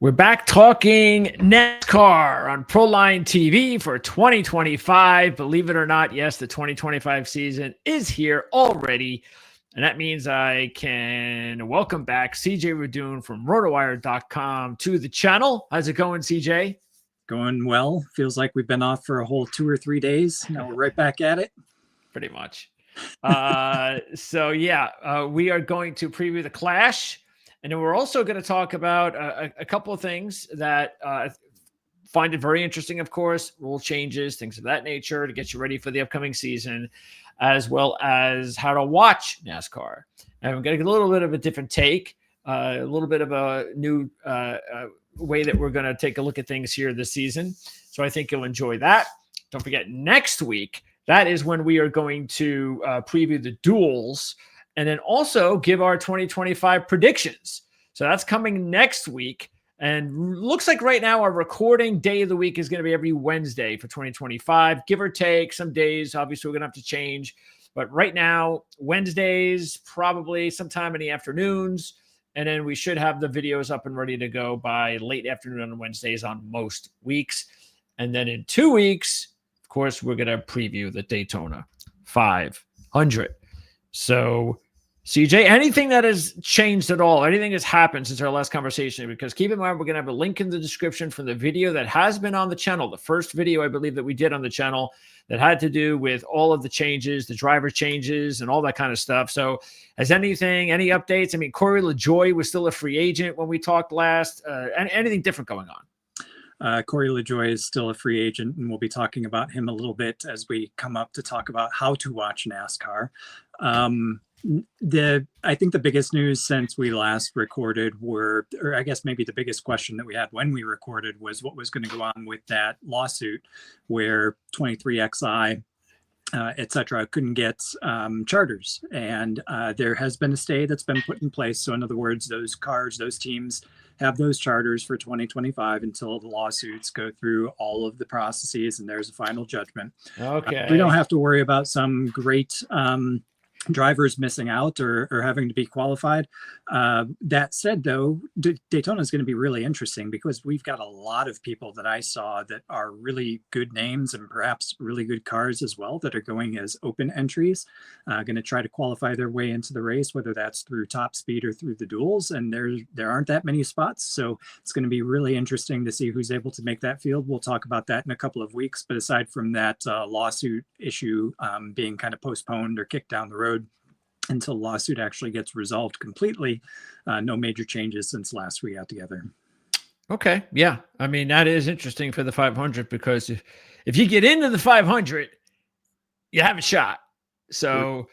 We're back talking NASCAR on Proline TV for 2025. Believe it or not, yes, the 2025 season is here already. And that means I can welcome back CJ Radune from rotowire.com to the channel. How's it going, CJ? Going well. Feels like we've been off for a whole 2 or 3 days. Now we're right back at it. Pretty much. We are going to preview the Clash. And then we're also going to talk about a couple of things that find it very interesting, of course, rule changes, things of that nature to get you ready for the upcoming season, as well as how to watch NASCAR. And we're going to get a little bit of a different take, a little bit of a new way that we're going to take a look at things here this season. So I think you'll enjoy that. Don't forget, next week, that is when we are going to preview the duels and then also give our 2025 predictions. So that's coming next week. And looks like right now our recording day of the week is going to be every Wednesday for 2025, give or take some days. Obviously, we're going to have to change. But right now, Wednesdays, probably sometime in the afternoons. And then we should have the videos up and ready to go by late afternoon on Wednesdays on most weeks. And then in 2 weeks, of course, we're going to preview the Daytona 500. So, CJ, anything that has changed at all, anything that's happened since our last conversation, because keep in mind, we're going to have a link in the description from the video that has been on the channel, the first video, I believe, that we did on the channel that had to do with all of the changes, the driver changes, and all that kind of stuff. So has anything, any updates? I mean, Corey LaJoie was still a free agent when we talked last. Anything different going on? Corey LaJoie is still a free agent, and we'll be talking about him a little bit as we come up to talk about how to watch NASCAR. I think the biggest news since we last recorded or I guess maybe the biggest question that we had when we recorded was what was going to go on with that lawsuit where 23XI, et cetera, couldn't get charters. And there has been a stay that's been put in place. So in other words, those cars, those teams have those charters for 2025 until the lawsuits go through all of the processes and there's a final judgment. Okay. We don't have to worry about some great drivers missing out or having to be qualified. That said, though, Daytona is going to be really interesting because we've got a lot of people that I saw that are really good names and perhaps really good cars as well that are going as open entries, going to try to qualify their way into the race, whether that's through top speed or through the duels. And there aren't that many spots. So it's going to be really interesting to see who's able to make that field. We'll talk about that in a couple of weeks. But aside from that lawsuit issue being kind of postponed or kicked down the road, until lawsuit actually gets resolved completely, no major changes since last we got together. Okay. Yeah. I mean, that is interesting for the 500 because if you get into the 500, you have a shot. So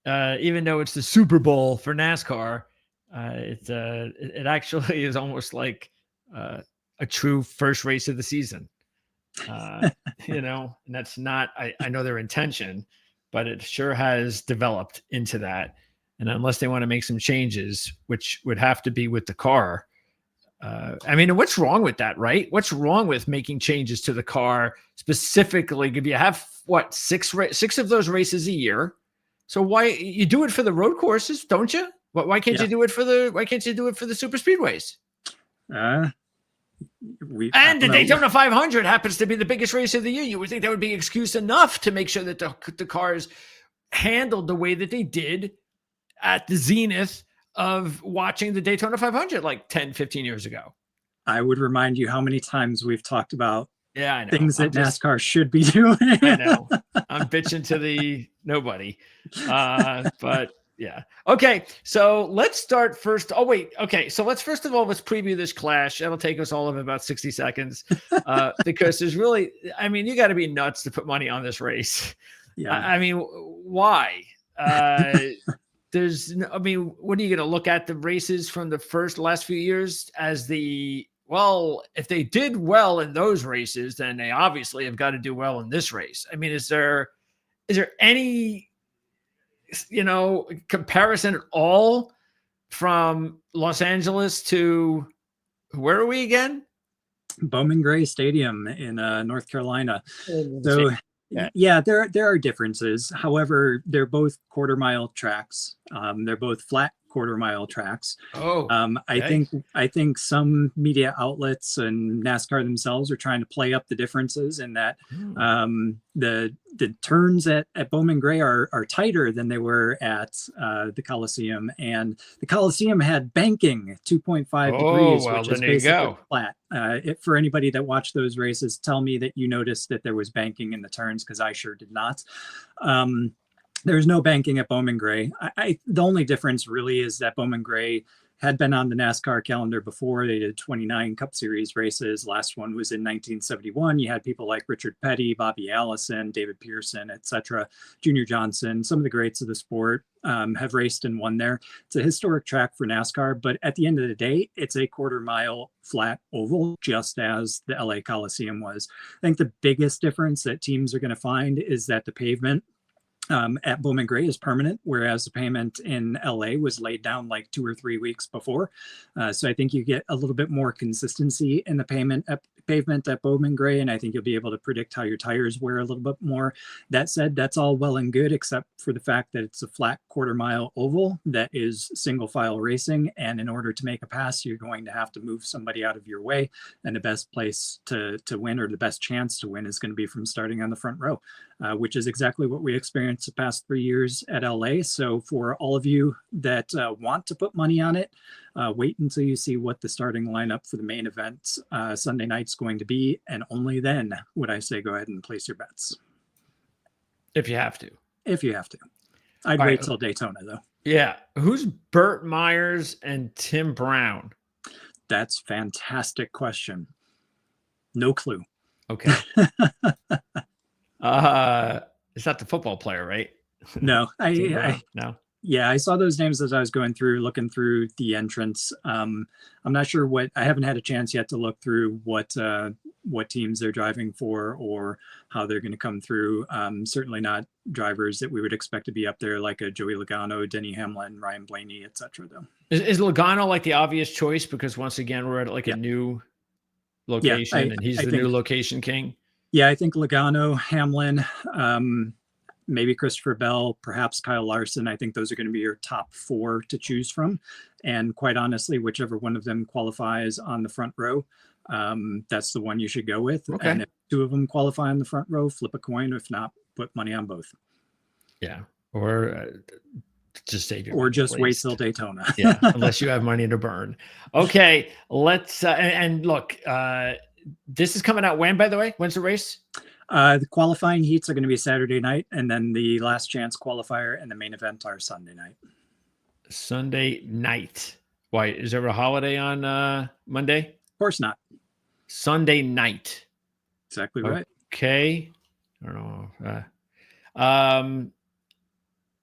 even though it's the Super Bowl for NASCAR, it actually is almost like a true first race of the season. And that's not, I know their intention, but it sure has developed into that. And unless they want to make some changes, which would have to be with the car. I mean, what's wrong with that, right? What's wrong with making changes to the car specifically? If you have, six of those races a year. So why you do it for the road courses, don't you? Why can't you do it for the super speedways? And the Daytona 500 happens to be the biggest race of the year. You would think that would be excuse enough to make sure that the cars handled the way that they did at the zenith of watching the Daytona 500 like 10, 15 years ago. I would remind you how many times we've talked about I know. Things that NASCAR should be doing. I know. I'm bitching to the nobody. But yeah. Okay. So let's start first. Oh, wait. Okay. So let's preview this Clash. That'll take us all of about 60 seconds because there's really, I mean, you got to be nuts to put money on this race. Yeah. I mean, why? What are you going to look at the races from the last few years as if they did well in those races, then they obviously have got to do well in this race. I mean, is there any comparison at all from Los Angeles to where are we again? Bowman Gray Stadium in North Carolina. So yeah, there are differences. However, they're both quarter mile tracks. They're both flat quarter mile tracks. Oh, I think some media outlets and NASCAR themselves are trying to play up the differences in that the turns at Bowman Gray are tighter than they were at the Coliseum, and the Coliseum had banking 2.5 degrees, well, which is then there you basically go. flat. For anybody that watched those races, tell me that you noticed that there was banking in the turns, because I sure did not. There's no banking at Bowman Gray. The only difference really is that Bowman Gray had been on the NASCAR calendar before. They did 29 Cup Series races. Last one was in 1971. You had people like Richard Petty, Bobby Allison, David Pearson, etc., Junior Johnson. Some of the greats of the sport have raced and won there. It's a historic track for NASCAR, but at the end of the day, it's a quarter mile flat oval, just as the LA Coliseum was. I think the biggest difference that teams are going to find is that the pavement at Bowman Gray is permanent, whereas the pavement in LA was laid down like 2 or 3 weeks before. So I think you get a little bit more consistency in the pavement at Bowman Gray, and I think you'll be able to predict how your tires wear a little bit more. That said, that's all well and good, except for the fact that it's a flat quarter mile oval that is single file racing, and in order to make a pass, you're going to have to move somebody out of your way, and the best place to win, or the best chance to win, is going to be from starting on the front row, which is exactly what we experienced the past 3 years at LA. So for all of you that want to put money on it, wait until you see what the starting lineup for the main event Sunday night's going to be, and only then would I say go ahead and place your bets. If you have to. If you have to. I'd wait till Daytona, though. Yeah. Who's Burt Myers and Tim Brown? That's a fantastic question. No clue. Okay. It's not the football player, right? No, no. Yeah, I saw those names as I was looking through the entrance. I'm not sure I haven't had a chance yet to look through what teams they're driving for or how they're going to come through. Certainly not drivers that we would expect to be up there, like a Joey Logano, Denny Hamlin, Ryan Blaney, etc. Though. Is Logano like the obvious choice? Because once again, we're at like a new location, and he's the new location king. Yeah, I think Logano, Hamlin, maybe Christopher Bell, perhaps Kyle Larson. I think those are going to be your top 4 to choose from. And quite honestly, whichever one of them qualifies on the front row, that's the one you should go with. Okay. And if 2 of them qualify on the front row, flip a coin. If not, put money on both. Yeah. Or just save your money, just wait till Daytona. Yeah, unless you have money to burn. Okay, let's and look, this is coming out when, by the way? When's the race? The qualifying heats are going to be Saturday night, and then the last chance qualifier and the main event are Sunday night. Sunday night. Why? Is there a holiday on Monday? Of course not. Sunday night. Exactly right. Okay. I don't know.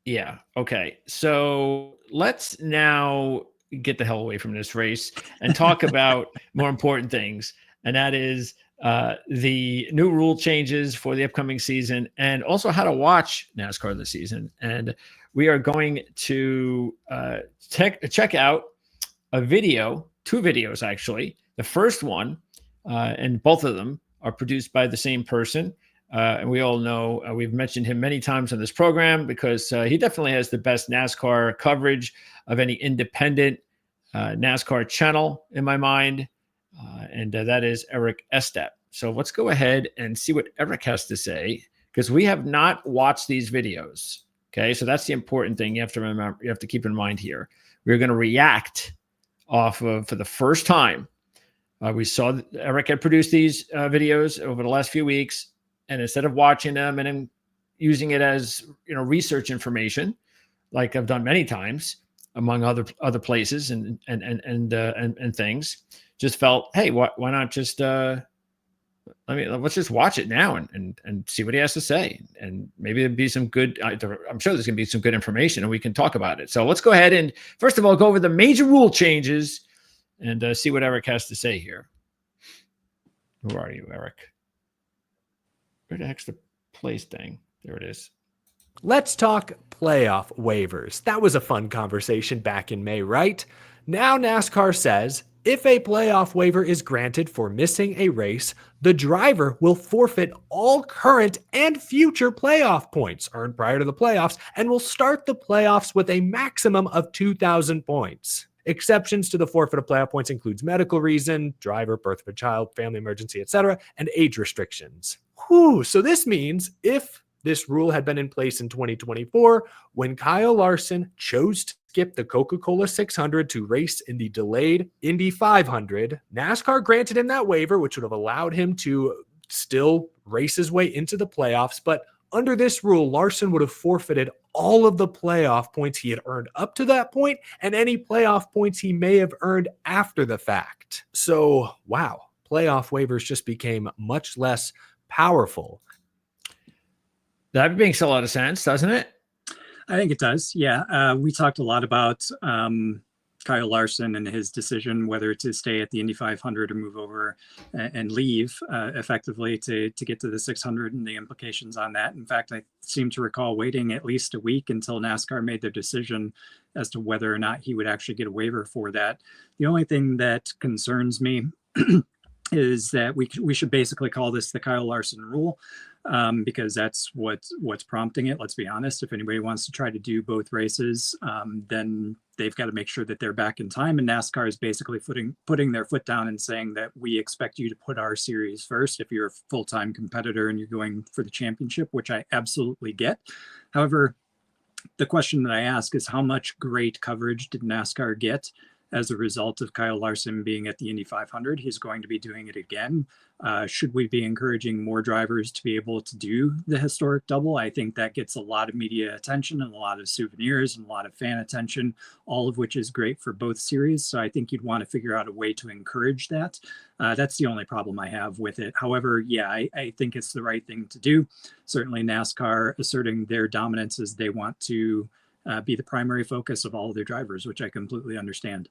Yeah. Okay. So let's now get the hell away from this race and talk about more important things. And that is the new rule changes for the upcoming season, and also how to watch NASCAR this season. And we are going to check out a video, 2 videos actually. The first one, and both of them are produced by the same person. And we all know, we've mentioned him many times on this program because he definitely has the best NASCAR coverage of any independent NASCAR channel in my mind. And that is Eric Estepp. So let's go ahead and see what Eric has to say, because we have not watched these videos. Okay, so that's the important thing you have to remember. You have to keep in mind here. We're going to react off of, for the first time. We saw that Eric had produced these videos over the last few weeks, and instead of watching them and using it as research information, like I've done many times among other places and things, just felt, hey, why not just let's just watch it now and see what he has to say, and maybe there'd be some good. I'm sure there's going to be some good information, and we can talk about it. So let's go ahead and first of all go over the major rule changes and see what Eric has to say here. Who are you, Eric? Where the heck's the place thing? There it is. Let's talk playoff waivers. That was a fun conversation back in May, right? Now NASCAR says If a playoff waiver is granted for missing a race, the driver will forfeit all current and future playoff points earned prior to the playoffs and will start the playoffs with a maximum of 2,000 points. Exceptions to the forfeit of playoff points includes medical reason, driver, birth of a child, family emergency, etc., and age restrictions. So this means if this rule had been in place in 2024, when Kyle Larson chose to skip the Coca-Cola 600 to race in the delayed Indy 500, NASCAR granted him that waiver, which would have allowed him to still race his way into the playoffs. But under this rule, Larson would have forfeited all of the playoff points he had earned up to that point and any playoff points he may have earned after the fact. So, wow, playoff waivers just became much less powerful. That makes a lot of sense, doesn't it? I think it does. Yeah. We talked a lot about Kyle Larson and his decision whether to stay at the Indy 500 or move over and leave effectively to get to the 600 and the implications on that. In fact, I seem to recall waiting at least a week until NASCAR made their decision as to whether or not he would actually get a waiver for that. The only thing that concerns me is that we should basically call this the Kyle Larson rule. Because that's what's prompting it. Let's be honest. If anybody wants to try to do both races, then they've got to make sure that they're back in time. And NASCAR is basically putting their foot down and saying that we expect you to put our series first if you're a full-time competitor and you're going for the championship, which I absolutely get. However, the question that I ask is how much great coverage did NASCAR get as a result of Kyle Larson being at the Indy 500? He's going to be doing it again. Should we be encouraging more drivers to be able to do the historic double? I think that gets a lot of media attention and a lot of souvenirs and a lot of fan attention, all of which is great for both series. So I think you'd want to figure out a way to encourage that. That's the only problem I have with it. However, yeah, I think it's the right thing to do. Certainly NASCAR asserting their dominance as they want to be the primary focus of all of their drivers, which I completely understand.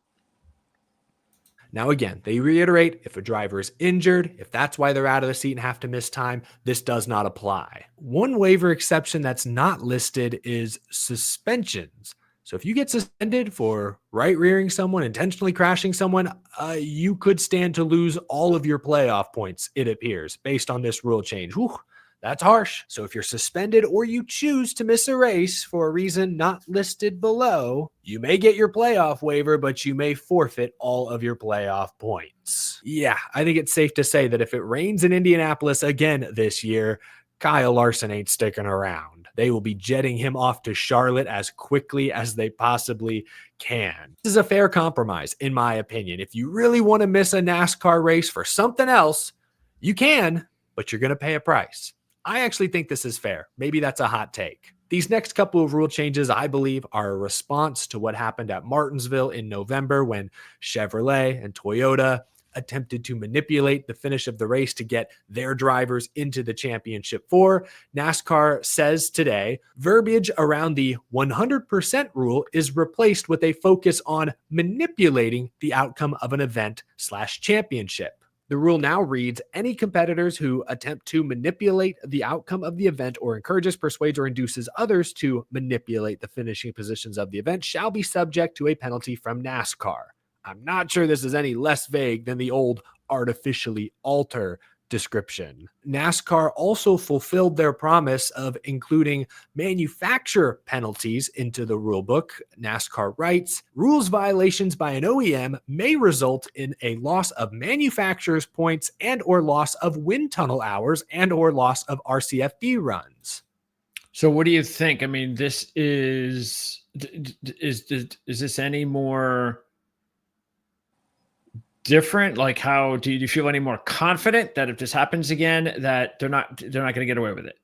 Now, again, they reiterate if a driver is injured, if that's why they're out of the seat and have to miss time, this does not apply. One waiver exception that's not listed is suspensions. So if you get suspended for right-rearing someone, intentionally crashing someone, you could stand to lose all of your playoff points, it appears, based on this rule change. Whew. That's harsh. So if you're suspended or you choose to miss a race for a reason not listed below, you may get your playoff waiver, but you may forfeit all of your playoff points. Yeah, I think it's safe to say that if it rains in Indianapolis again this year, Kyle Larson ain't sticking around. They will be jetting him off to Charlotte as quickly as they possibly can. This is a fair compromise, in my opinion. If you really want to miss a NASCAR race for something else, you can, but you're going to pay a price. I actually think this is fair. Maybe that's a hot take. These next couple of rule changes, I believe, are a response to what happened at Martinsville in November when Chevrolet and Toyota attempted to manipulate the finish of the race to get their drivers into the championship four. NASCAR says today, verbiage around the 100% rule is replaced with a focus on manipulating the outcome of an event/championship. The rule now reads, any competitors who attempt to manipulate the outcome of the event or encourages, persuades, or induces others to manipulate the finishing positions of the event shall be subject to a penalty from NASCAR. I'm not sure this is any less vague than the old artificially alter description. NASCAR also fulfilled their promise of including manufacturer penalties into the rulebook. NASCAR writes, rules violations by an OEM may result in a loss of manufacturer's points and or loss of wind tunnel hours and or loss of RCFD runs. So what do you think? I mean, this is this any more different? Like, how do you feel any more confident that if this happens again, that they're not going to get away with it?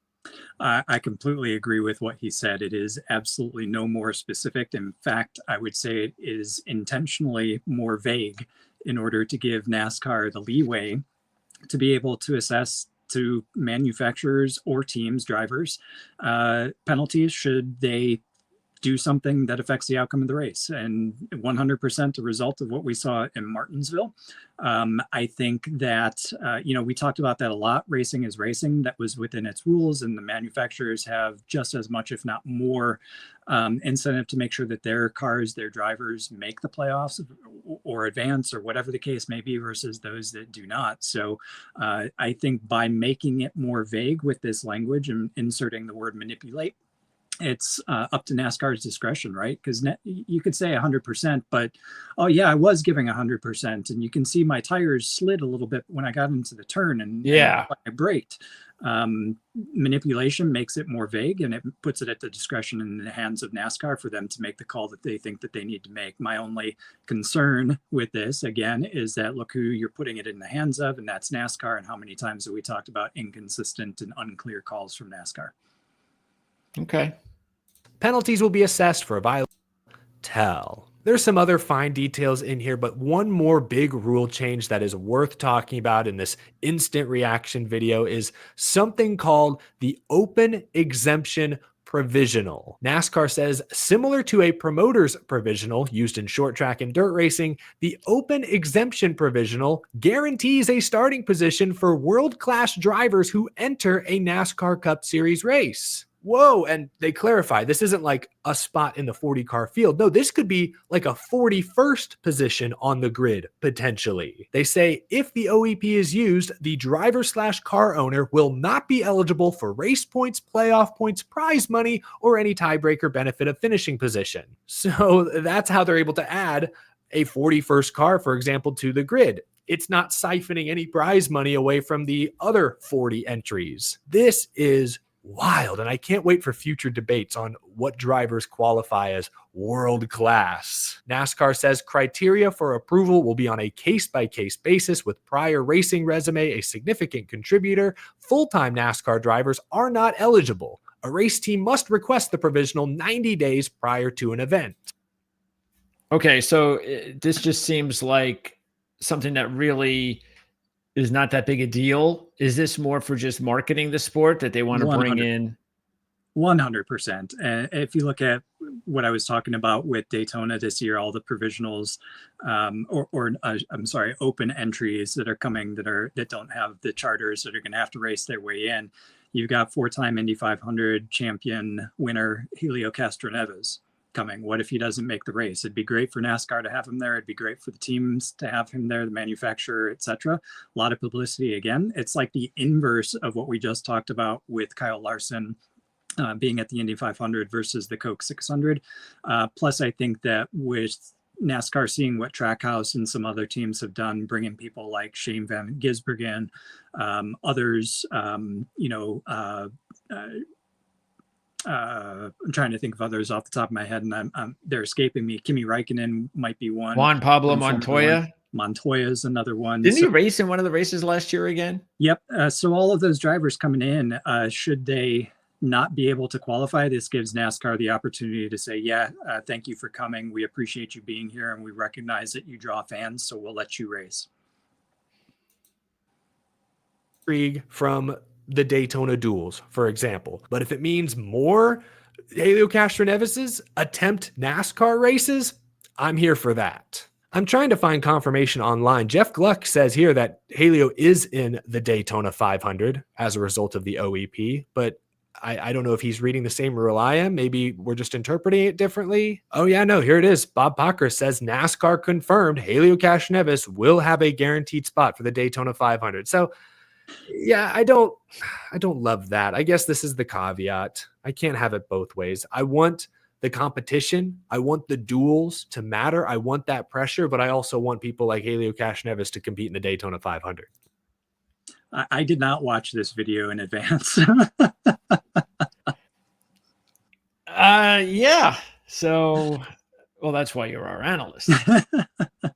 I completely agree with what he said. It is absolutely no more specific. In fact, I would say it is intentionally more vague in order to give NASCAR the leeway to be able to assess to manufacturers or teams, drivers, penalties should they do something that affects the outcome of the race. And 100% the result of what we saw in Martinsville. I think that, we talked about that a lot. Racing is racing. That was within its rules, and the manufacturers have just as much, if not more, incentive to make sure that their cars, their drivers make the playoffs or advance or whatever the case may be versus those that do not. So I think by making it more vague with this language and inserting the word manipulate, it's up to NASCAR's discretion, right? Because you could say 100%, but oh yeah, I was giving 100%, and you can see my tires slid a little bit when I got into the turn, and I braked. Manipulation makes it more vague, and it puts it at the discretion in the hands of NASCAR for them to make the call that they think that they need to make. My only concern with this, again, is that look who you're putting it in the hands of, and that's NASCAR. And how many times have we talked about inconsistent and unclear calls from NASCAR? Okay. Penalties will be assessed for a violation. There's some other fine details in here, but one more big rule change that is worth talking about in this instant reaction video is something called the open exemption provisional. NASCAR says, similar to a promoter's provisional used in short track and dirt racing, the open exemption provisional guarantees a starting position for world-class drivers who enter a NASCAR Cup Series race. Whoa, and they clarify, this isn't like a spot in the 40-car field. No, this could be like a 41st position on the grid, potentially. They say if the OEP is used, the driver/car owner will not be eligible for race points, playoff points, prize money, or any tiebreaker benefit of finishing position. So that's how they're able to add a 41st car, for example, to the grid. It's not siphoning any prize money away from the other 40 entries. This is wild, and I can't wait for future debates on what drivers qualify as world class. NASCAR says criteria for approval will be on a case-by-case basis, with prior racing resume a significant contributor. Full-time NASCAR drivers are not eligible. A race team must request the provisional 90 days prior to an event. Okay, so this just seems like something that really is not that big a deal. Is this more for just marketing the sport that they want to bring in? 100%. And if you look at what I was talking about with Daytona this year, all the provisionals, open entries that are coming that don't have the charters that are going to have to race their way in. You've got 4-time Indy 500 champion winner Helio Castroneves coming. What if he doesn't make the race? It'd be great for NASCAR to have him there. It'd be great for the teams to have him there, the manufacturer, etc. A lot of publicity. Again, it's like the inverse of what we just talked about with Kyle Larson being at the Indy 500 versus the Coke 600. Plus, I think that with NASCAR seeing what Trackhouse and some other teams have done, bringing people like Shane Van Gisbergen, others, I'm trying to think of others off the top of my head, and they're escaping me. Kimi Räikkönen might be one. Juan Pablo Montoya. Montoya is another one. Didn't he race in one of the races last year again? Yep. So all of those drivers coming in, should they not be able to qualify, this gives NASCAR the opportunity to say, thank you for coming. We appreciate you being here, and we recognize that you draw fans, so we'll let you race. From the Daytona duels, for example. But if it means more Helio Castroneves' attempt NASCAR races, I'm here for that. I'm trying to find confirmation online. Jeff Gluck says here that Helio is in the Daytona 500 as a result of the OEP, but I don't know if he's reading the same rule I am. Maybe we're just interpreting it differently. Oh yeah, no, here it is. Bob Pocker says NASCAR confirmed Helio Castroneves will have a guaranteed spot for the Daytona 500. So yeah, I don't love that. I guess this is the caveat. I can't have it both ways. I want the competition. I want the duels to matter. I want that pressure, but I also want people like Helio Castroneves to compete in the Daytona 500. I did not watch this video in advance. Yeah. So, well, that's why you're our analyst.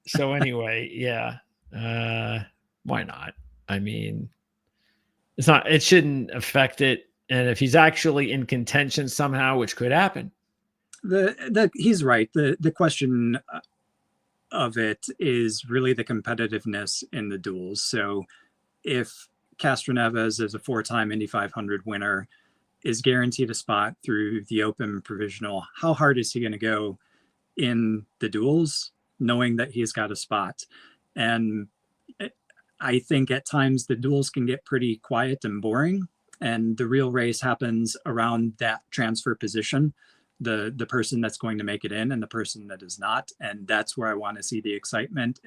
So anyway, yeah. Why not? I mean, it shouldn't affect it. And if he's actually in contention somehow, which could happen. He's right. The question of it is really the competitiveness in the duels. So if Castroneves is a 4-time Indy 500 winner, is guaranteed a spot through the open provisional, how hard is he going to go in the duels, knowing that he's got a spot? And I think at times the duels can get pretty quiet and boring, and the real race happens around that transfer position, the person that's going to make it in and the person that is not. And that's where I want to see the excitement.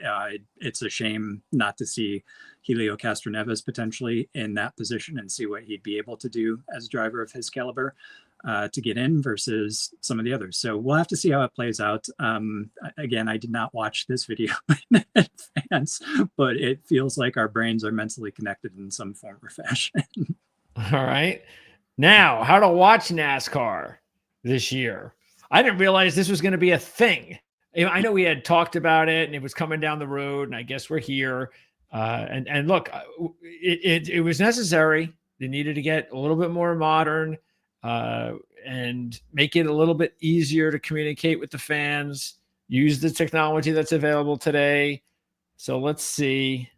It's a shame not to see Helio Castroneves potentially in that position and see what he'd be able to do as a driver of his caliber to get in versus some of the others. So we'll have to see how it plays out. Again, I did not watch this video in advance, but it feels like our brains are mentally connected in some form or fashion. All right. Now, how to watch NASCAR this year. I didn't realize this was going to be a thing. I know we had talked about it and it was coming down the road, and I guess we're here. And look, it was necessary. They needed to get a little bit more modern and make it a little bit easier to communicate with the fans, use the technology that's available today. So let's see.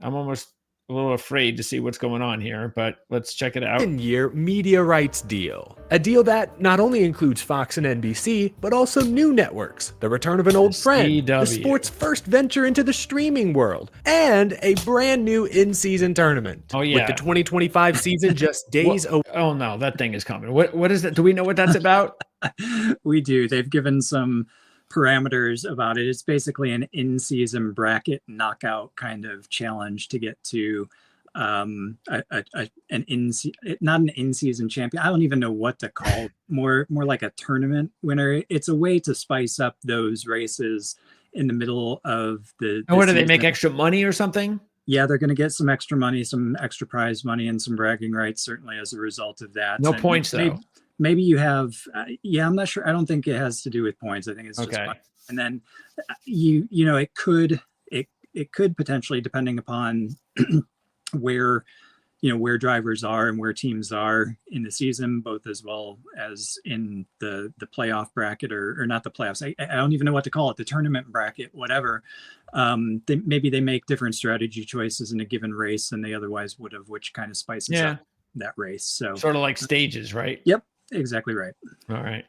I'm almost a little afraid to see what's going on here, but let's check it out. 10-year media rights deal. A deal that not only includes Fox and NBC, but also new networks, the return of an old friend, the sport's first venture into the streaming world, and a brand new in-season tournament. Oh, yeah. With the 2025 season just days away. Oh, no, that thing is coming. What is that? Do we know what that's about? We do. They've given some parameters about it. It's basically an in-season bracket knockout kind of challenge to get to not an in-season champion. I don't even know what to call it. More like a tournament winner. It's a way to spice up those races in the middle of the And what do they make, extra money or something? Yeah, they're going to get some extra money, some extra prize money, and some bragging rights certainly as a result of that. No points though. Maybe you have, I'm not sure. I don't think it has to do with points. I think it's just fun. And then you know, it could potentially, depending upon where drivers are and where teams are in the season, both as well as in the playoff bracket or not the playoffs. I don't even know what to call it, the tournament bracket, whatever. Maybe they make different strategy choices in a given race than they otherwise would have, which kind of spices up that race. So sort of like stages, right? Yep. Exactly right. All right.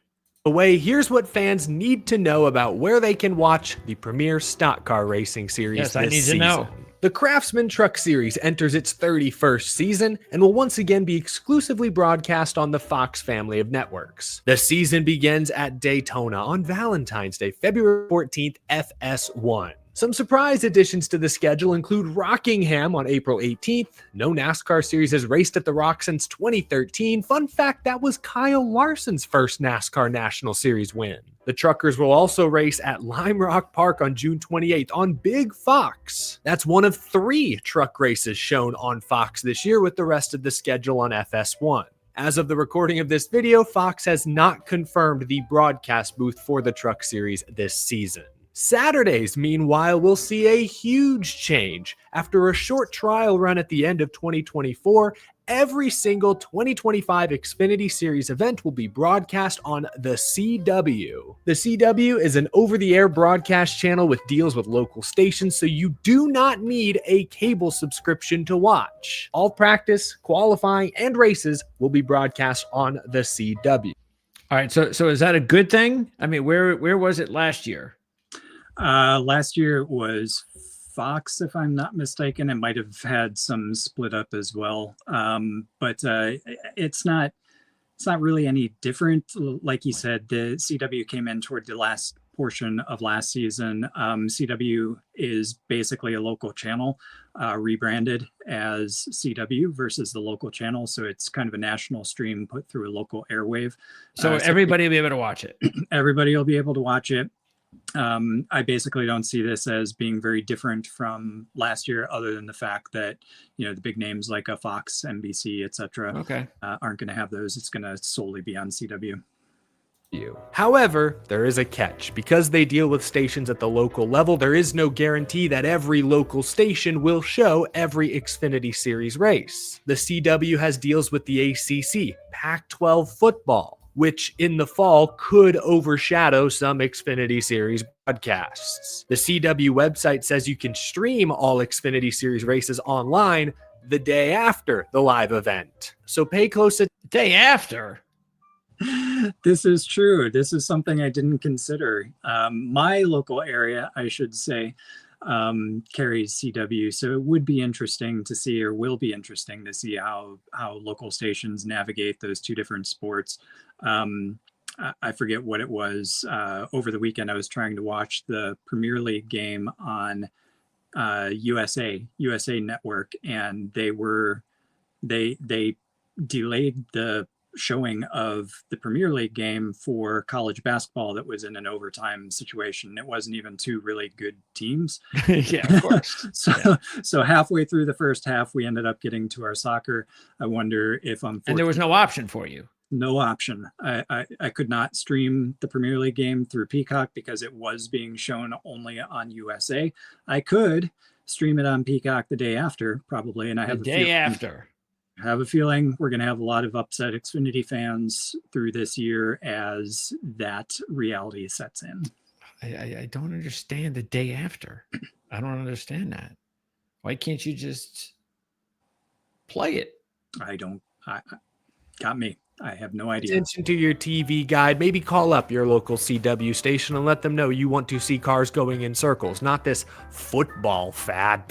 Here's what fans need to know about where they can watch the premier stock car racing series this season. To know. The Craftsman Truck Series enters its 31st season and will once again be exclusively broadcast on the Fox family of networks. The season begins at Daytona on Valentine's Day, February 14th, FS1. Some surprise additions to the schedule include Rockingham on April 18th. No NASCAR series has raced at the Rock since 2013. Fun fact, that was Kyle Larson's first NASCAR National Series win. The Truckers will also race at Lime Rock Park on June 28th on Big Fox. That's one of 3 truck races shown on Fox this year, with the rest of the schedule on FS1. As of the recording of this video, Fox has not confirmed the broadcast booth for the Truck Series this season. Saturdays, meanwhile, will see a huge change. After a short trial run at the end of 2024, every single 2025 Xfinity Series event will be broadcast on the CW. The CW is an over-the-air broadcast channel with deals with local stations, so you do not need a cable subscription to watch. All practice, qualifying, and races will be broadcast on the CW. All right, so is that a good thing? I mean, where was it last year? Last year it was Fox, if I'm not mistaken. It might have had some split up as well. But it's not really any different. Like you said, the CW came in toward the last portion of last season. CW is basically a local channel, rebranded as CW versus the local channel. So it's kind of a national stream put through a local airwave. So everybody will be able to watch it. Everybody will be able to watch it. I basically don't see this as being very different from last year, other than the fact that, the big names like a Fox, NBC, etc. Aren't going to have those. It's going to solely be on CW. However, there is a catch. Because they deal with stations at the local level, there is no guarantee that every local station will show every Xfinity Series race. The CW has deals with the ACC, Pac-12 football, which in the fall could overshadow some Xfinity Series broadcasts. The CW website says you can stream all Xfinity Series races online, the day after the live event. So pay close attention. Day after. This is true. This is something I didn't consider. My local area, I should say, carries CW, so it would be interesting to see, or will be interesting to see how local stations navigate those two different sports. I forget what it was. Over the weekend, I was trying to watch the Premier League game on USA Network, and they delayed the showing of the Premier League game for college basketball that was in an overtime situation. It wasn't even two really good teams. Yeah, of course. So halfway through the first half, we ended up getting to our soccer. I wonder if and there was no option for you. No option. I could not stream the Premier League game through Peacock because it was being shown only on USA. I could stream it on Peacock the day after, probably, and I have the day after. I have a feeling we're going to have a lot of upset Xfinity fans through this year as that reality sets in. I don't understand the day after. I don't understand that. Why can't you just play it? Got me. I have no idea. Attention to your TV guide. Maybe call up your local CW station and let them know you want to see cars going in circles, not this football fad.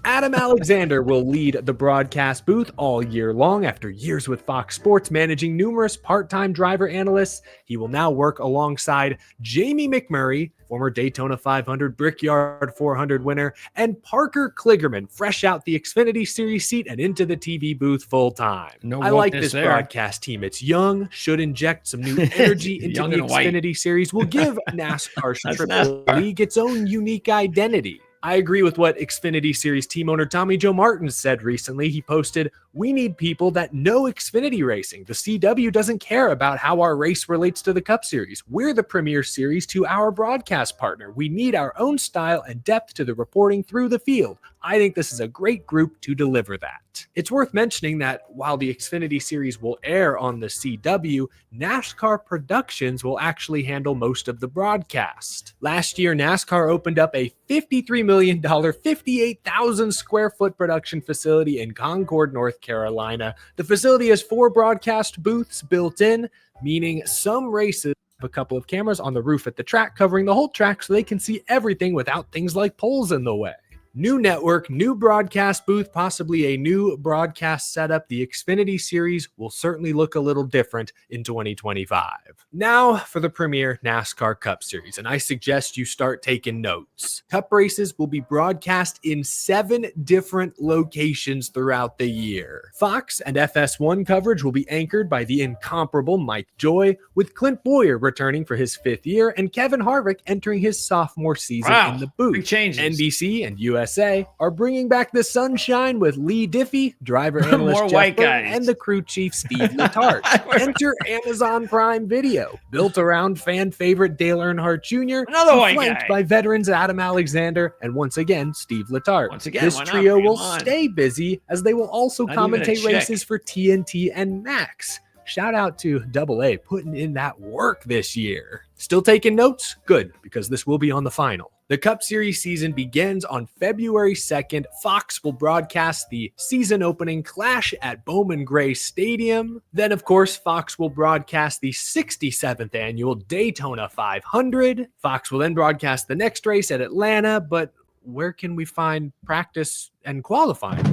Adam Alexander will lead the broadcast booth all year long. After years with Fox Sports managing numerous part-time driver analysts, he will now work alongside Jamie McMurray, former Daytona 500 Brickyard 400 winner, and Parker Kligerman, fresh out the Xfinity Series seat and into the TV booth full-time. I like this broadcast team. It's young, should inject some new energy into the Xfinity Series, will give NASCAR's Triple League its own unique identity. I agree with what Xfinity Series team owner Tommy Joe Martin said recently. He posted, "We need people that know Xfinity racing. The CW doesn't care about how our race relates to the Cup Series. We're the premier series to our broadcast partner. We need our own style and depth to the reporting through the field. I think this is a great group to deliver that." It's worth mentioning that while the Xfinity Series will air on the CW, NASCAR Productions will actually handle most of the broadcast. Last year, NASCAR opened up a $53 million, 58,000 square foot production facility in Concord, North Carolina. The facility has 4 broadcast booths built in, meaning some races have a couple of cameras on the roof at the track covering the whole track so they can see everything without things like poles in the way. New network, new broadcast booth, possibly a new broadcast setup. The Xfinity Series will certainly look a little different in 2025. Now for the premier NASCAR Cup Series, and I suggest you start taking notes. Cup races will be broadcast in 7 different locations throughout the year. Fox and FS1 coverage will be anchored by the incomparable Mike Joy, with Clint Boyer returning for his 5th year and Kevin Harvick entering his sophomore season in the booth. Big changes. NBC and USA are bringing back the sunshine with Lee Diffie, driver analyst More Jeff white Burton, guys. and the crew chief Steve Letarte. Enter Amazon Prime Video, built around fan favorite Dale Earnhardt Jr., Another white flanked guy. by veterans Adam Alexander and once again Steve Letarte. Once again, this why not? trio Bring will him on. stay busy as they will also Not even a commentate chick. races for TNT and Max. Shout out to Double A putting in that work this year. Still taking notes? Good, because this will be on the final. The Cup Series season begins on February 2nd. Fox will broadcast the season opening clash at Bowman Gray Stadium. Then, of course, Fox will broadcast the 67th annual Daytona 500. Fox will then broadcast the next race at Atlanta, but where can we find practice and qualifying?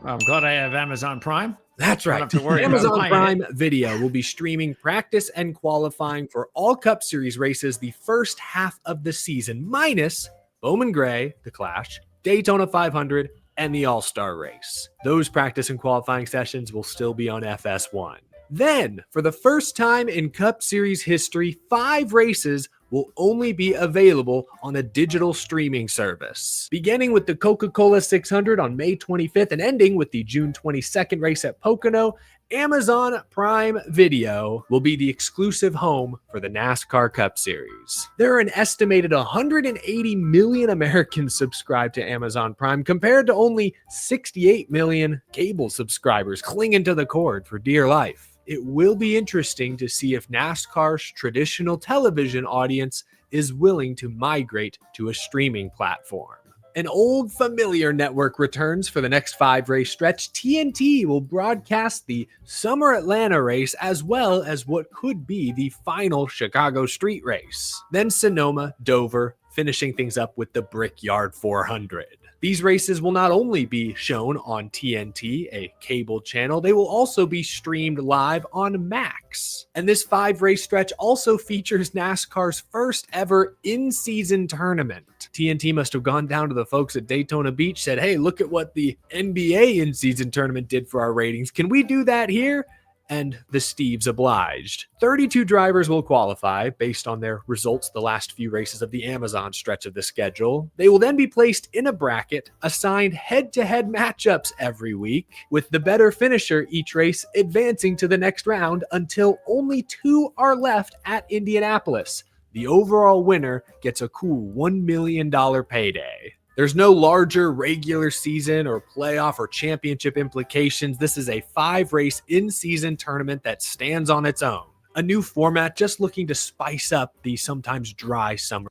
I'm glad I have Amazon Prime. That's Don't right. have to worry about Amazon buying Prime Video will be streaming practice and qualifying for all Cup Series races the first half of the season, minus Bowman Gray, the Clash, Daytona 500, and the All-Star Race. Those practice and qualifying sessions will still be on FS1. Then, for the first time in Cup Series history, 5 races will only be available on a digital streaming service. Beginning with the Coca-Cola 600 on May 25th and ending with the June 22nd race at Pocono, Amazon Prime Video will be the exclusive home for the NASCAR Cup Series. There are an estimated 180 million Americans subscribed to Amazon Prime compared to only 68 million cable subscribers clinging to the cord for dear life. It will be interesting to see if NASCAR's traditional television audience is willing to migrate to a streaming platform. An old familiar network returns for the next 5-race stretch. TNT will broadcast the Summer Atlanta race as well as what could be the final Chicago street race. Then Sonoma, Dover, finishing things up with the Brickyard 400. These races will not only be shown on TNT, a cable channel, they will also be streamed live on Max. And this 5-race stretch also features NASCAR's first ever in-season tournament. TNT must have gone down to the folks at Daytona Beach, said, hey, look at what the NBA in-season tournament did for our ratings. Can we do that here? And the Steves obliged. 32 drivers will qualify based on their results the last few races of the Amazon stretch of the schedule. They will then be placed in a bracket, assigned head-to-head matchups every week, with the better finisher each race advancing to the next round until only 2 are left at Indianapolis. The overall winner gets a cool $1 million payday. There's no larger regular season or playoff or championship implications. This is a 5-race in-season tournament that stands on its own. A new format just looking to spice up the sometimes dry summer.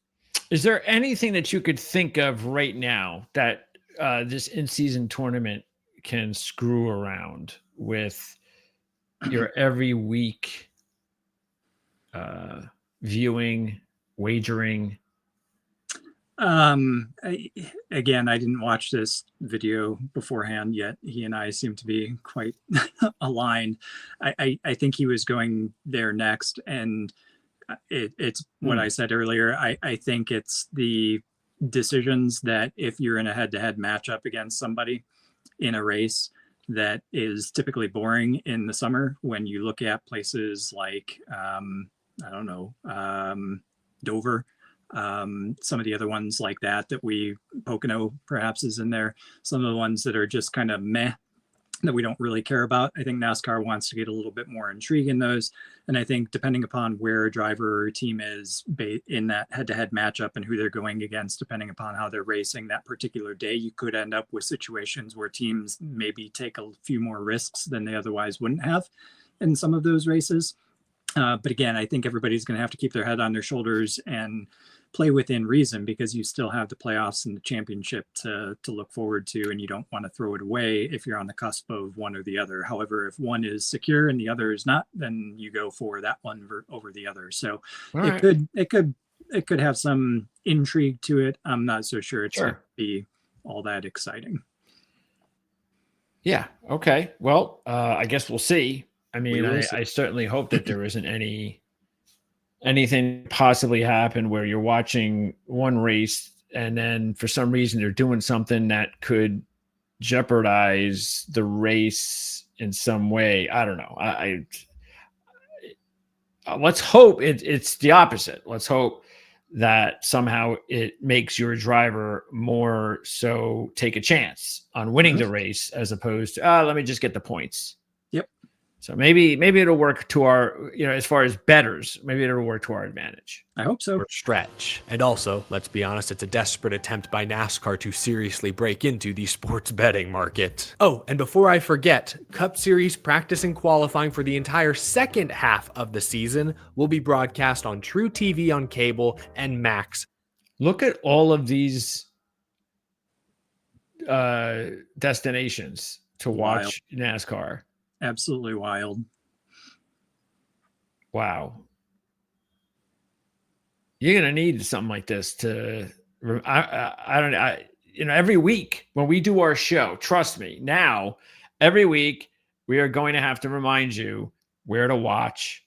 Is there anything that you could think of right now that this in-season tournament can screw around with your every week viewing, wagering? Again, I didn't watch this video beforehand, yet he and I seem to be quite aligned. I think he was going there next, and it's what I said earlier. I think it's the decisions that if you're in a head-to-head matchup against somebody in a race that is typically boring in the summer, when you look at places like, Dover, some of the other ones like that Pocono perhaps is in there, some of the ones that are just kind of meh, that we don't really care about. I think NASCAR wants to get a little bit more intrigue in those, and I think depending upon where a driver or team is in that head-to-head matchup and who they're going against, depending upon how they're racing that particular day, you could end up with situations where teams maybe take a few more risks than they otherwise wouldn't have in some of those races. But again, I think everybody's going to have to keep their head on their shoulders and play within reason, because you still have the playoffs and the championship to look forward to, and you don't want to throw it away if you're on the cusp of one or the other. However, if one is secure and the other is not, then you go for that one over the other. So it could have some intrigue to it. I'm not so sure it's going to be all that exciting. Yeah. Okay. Well, I guess we'll see. I mean, I certainly hope that there isn't anything possibly happen where you're watching one race and then for some reason they're doing something that could jeopardize the race in some way. I don't know. Let's hope it's the opposite. Let's hope that somehow it makes your driver more so take a chance on winning the race as opposed to, let me just get the points. Yep. So maybe it'll work to our, as far as bettors, maybe it'll work to our advantage. I hope so. Or stretch. And also, let's be honest, it's a desperate attempt by NASCAR to seriously break into the sports betting market. Oh, and before I forget, Cup Series practice and qualifying for the entire second half of the season will be broadcast on True TV on cable and Max. Look at all of these destinations to watch NASCAR. Absolutely wild. Wow. You're going to need something like this to, every week when we do our show, trust me, now, every week we are going to have to remind you where to watch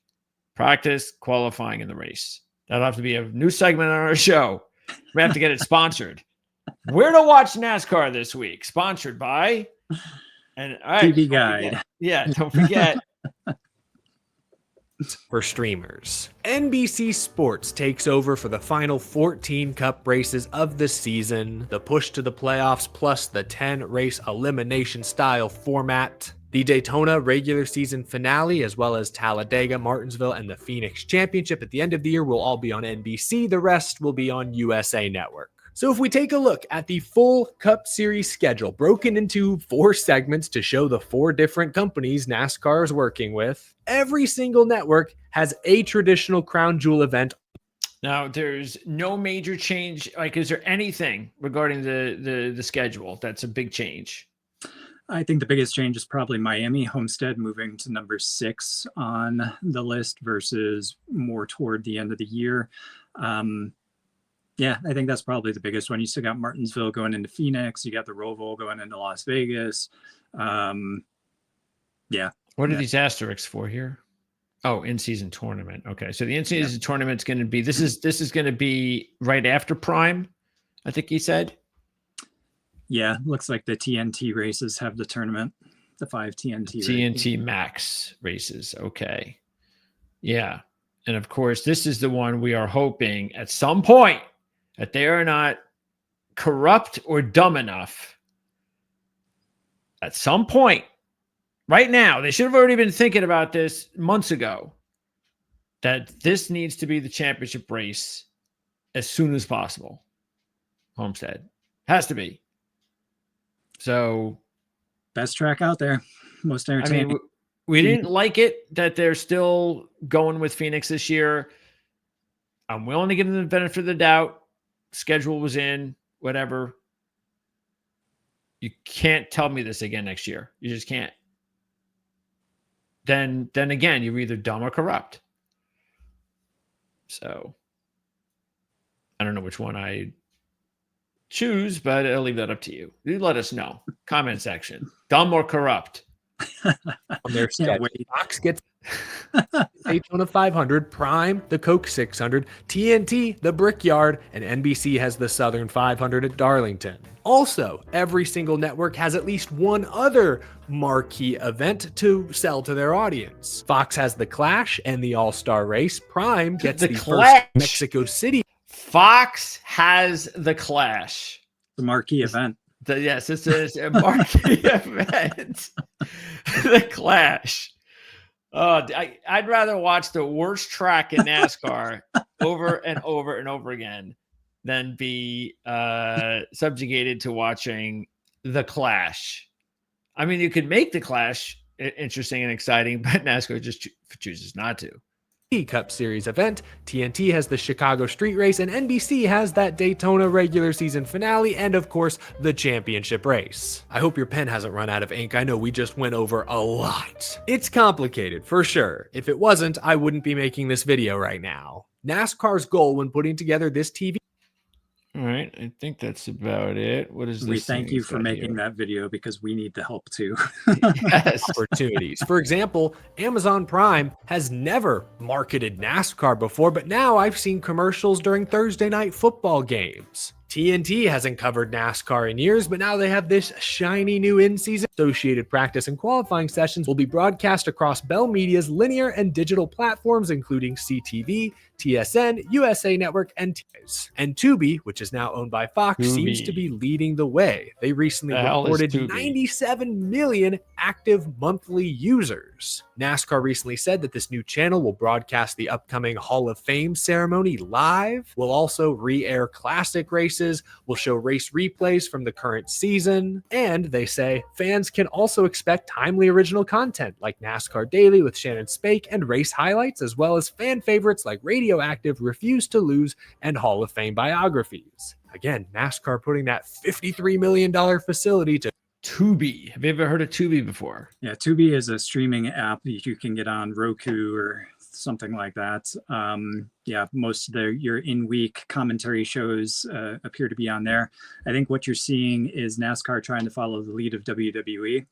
practice, qualifying, in the race. That'll have to be a new segment on our show. We have to get it sponsored. Where to watch NASCAR this week, sponsored by... And all right, TV Guide. Don't forget. For streamers, NBC Sports takes over for the final 14 Cup races of the season. The push to the playoffs plus the 10-race elimination style format. The Daytona regular season finale, as well as Talladega, Martinsville, and the Phoenix Championship at the end of the year will all be on NBC. The rest will be on USA Network. So if we take a look at the full Cup Series schedule, broken into 4 segments to show the 4 different companies NASCAR is working with, every single network has a traditional crown jewel event. Now, there's no major change. Like, is there anything regarding the schedule that's a big change? I think the biggest change is probably Miami Homestead moving to number 6 on the list versus more toward the end of the year. Yeah, I think that's probably the biggest one. You still got Martinsville going into Phoenix. You got the Roval going into Las Vegas. Yeah. What are these asterisks for here? Oh, in-season tournament. Okay, so the in-season tournament's going to be this is going to be right after Prime, I think he said. Yeah, looks like the TNT races have the tournament, the 5 TNT Max races. Okay, yeah, and of course, this is the one we are hoping at some point that they are not corrupt or dumb enough. At some point. Right now, they should have already been thinking about this months ago, that this needs to be the championship race as soon as possible. Homestead. Has to be. So. Best track out there. Most entertaining. I mean, we didn't like it that they're still going with Phoenix this year. I'm willing to give them the benefit of the doubt. Schedule was in, whatever. You can't tell me this again next year. You just can't. Then again, you're either dumb or corrupt. So I don't know which one I choose, but I'll leave that up to you. You let us know. Comment section. Dumb or corrupt? On their schedule. Fox gets Daytona 500, Prime, the Coke 600, TNT, the Brickyard, and NBC has the Southern 500 at Darlington. Also, every single network has at least one other marquee event to sell to their audience. Fox has the Clash and the All-Star Race. Prime gets the first Mexico City. Fox has the Clash. The marquee event. Yes, this is a marquee event. The Clash. Oh, I'd rather watch the worst track in NASCAR over and over and over again than be subjugated to watching the Clash. I mean, you could make the Clash interesting and exciting, but NASCAR just chooses not to. Cup Series event. TNT has the Chicago Street Race, and NBC has that Daytona regular season finale, and of course, the championship race. I hope your pen hasn't run out of ink. I know we just went over a lot. It's complicated, for sure. If it wasn't, I wouldn't be making this video right now. NASCAR's goal when putting together this TV. All right, I think that's about it. What is this? We thank you for making that video because we need the help too. Yes. Opportunities. For example, Amazon Prime has never marketed NASCAR before, but now I've seen commercials during Thursday night football games. TNT hasn't covered NASCAR in years, but now they have this shiny new in-season. Associated practice and qualifying sessions will be broadcast across Bell Media's linear and digital platforms, including CTV, TSN, USA Network, and TVs. And Tubi, which is now owned by Fox, seems to be leading the way. They recently reported 97 million active monthly users. NASCAR recently said that this new channel will broadcast the upcoming Hall of Fame ceremony live, will also re-air classic races, will show race replays from the current season, and they say fans can also expect timely original content like NASCAR Daily with Shannon Spake and race highlights, as well as fan favorites like Radioactive, Refuse to Lose, and Hall of Fame biographies. Again, NASCAR putting that $53 million facility to Tubi. Have you ever heard of Tubi before? Yeah, Tubi is a streaming app that you can get on Roku or something like that. Yeah, most of your in-week commentary shows appear to be on there. I think what you're seeing is NASCAR trying to follow the lead of WWE.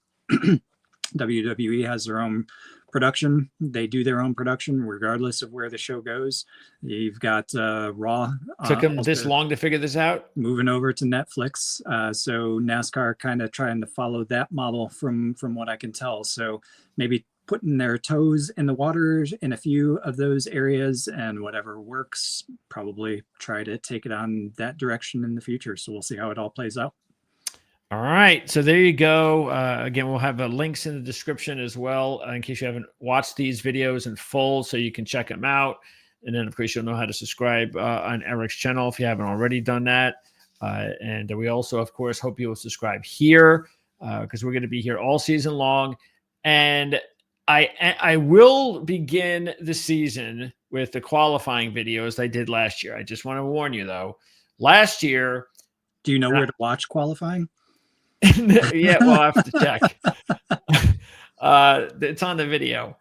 WWE has their own production. They do their own production regardless of where the show goes. You've got Raw. Took them this long to figure this out? Moving over to Netflix. So NASCAR kind of trying to follow that model from what I can tell. So maybe putting their toes in the water in a few of those areas, and whatever works, probably try to take it on that direction in the future. So we'll see how it all plays out. All right, so there you go. Again, we'll have links in the description as well in case you haven't watched these videos in full, so you can check them out. And then, of course, you'll know how to subscribe on Eric's channel if you haven't already done that. And we also, of course, hope you will subscribe here because we're going to be here all season long. And I will begin the season with the qualifying videos I did last year. I just want to warn you though, last year. Do you know where to watch qualifying? Yeah, well, I have to check. It's on the video.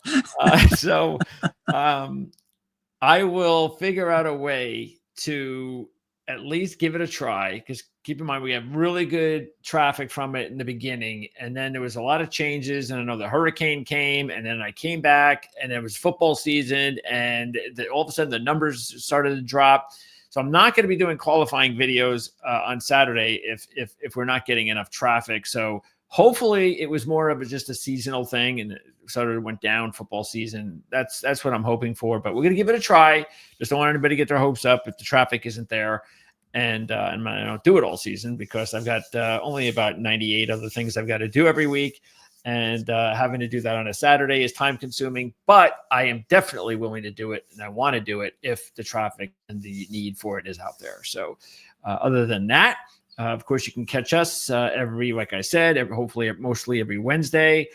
So I will figure out a way to at least give it a try, because keep in mind, we have really good traffic from it in the beginning. And then there was a lot of changes. And I know the hurricane came, and then I came back, and it was football season. And all of a sudden the numbers started to drop. So I'm not going to be doing qualifying videos on Saturday if we're not getting enough traffic. So hopefully it was more of just a seasonal thing, and it sort of went down football season. That's what I'm hoping for, but we're going to give it a try. Just don't want anybody to get their hopes up if the traffic isn't there. And I don't do it all season, because I've got only about 98 other things I've got to do every week. And having to do that on a Saturday is time consuming, but I am definitely willing to do it. And I want to do it if the traffic and the need for it is out there. So other than that, of course, you can catch us like I said, hopefully mostly every Wednesday.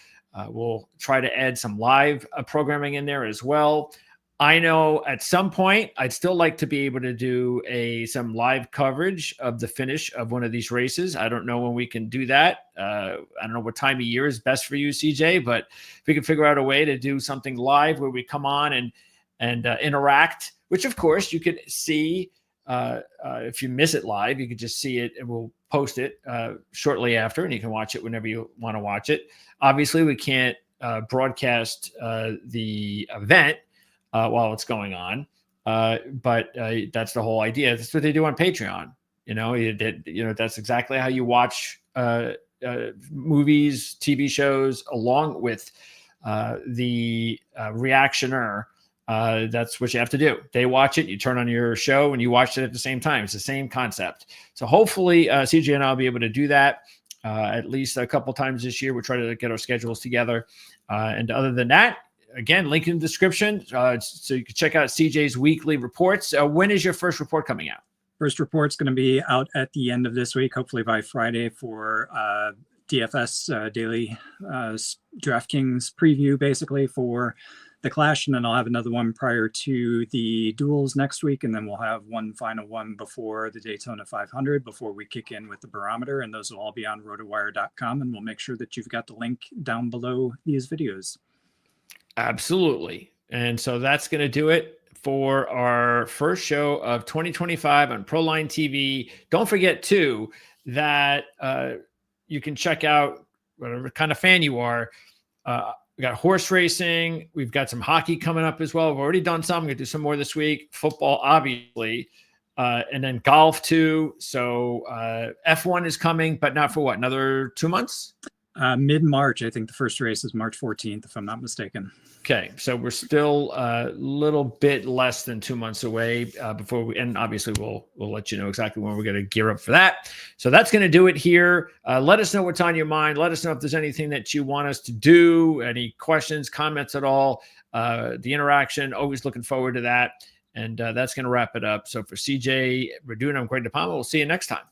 We'll try to add some live programming in there as well. I know at some point I'd still like to be able to do some live coverage of the finish of one of these races. I don't know when we can do that. I don't know what time of year is best for you, CJ, but if we can figure out a way to do something live where we come on and interact, which of course you could see. If you miss it live, you could just see it, and we'll post it shortly after, and you can watch it whenever you want to watch it. Obviously, we can't broadcast the event while it's going on, but that's the whole idea. That's what they do on Patreon. That's exactly how you watch movies, TV shows, along with the reactioner. That's what you have to do. They watch it, you turn on your show, and you watch it at the same time. It's the same concept. So hopefully CJ and I'll be able to do that at least a couple times this year. We'll try to get our schedules together. And other than that, again, link in the description so you can check out CJ's weekly reports. When is your first report coming out? First report's going to be out at the end of this week, hopefully by Friday, for DFS daily DraftKings preview, basically, for the Clash. And then I'll have another one prior to the duels next week. And then we'll have one final one before the Daytona 500, before we kick in with the barometer. And those will all be on rotowire.com. And we'll make sure that you've got the link down below these videos. Absolutely. And so that's going to do it for our first show of 2025 on Proline TV. Don't forget, too, that you can check out whatever kind of fan you are. We got horse racing. We've got some hockey coming up as well. We've already done some. We're going to do some more this week. Football, obviously. And then golf, too. So F1 is coming, but not for what? Another 2 months? Mid-March. I think the first race is March 14th, if I'm not mistaken. Okay, so we're still a little bit less than 2 months away before and obviously we'll let you know exactly when we're going to gear up for that. So that's going to do it here. Let us know what's on your mind. Let us know if there's anything that you want us to do, any questions, comments at all. The interaction, always looking forward to that. And that's going to wrap it up. So for CJ Radune, I'm Greg DePalma. We'll see you next time.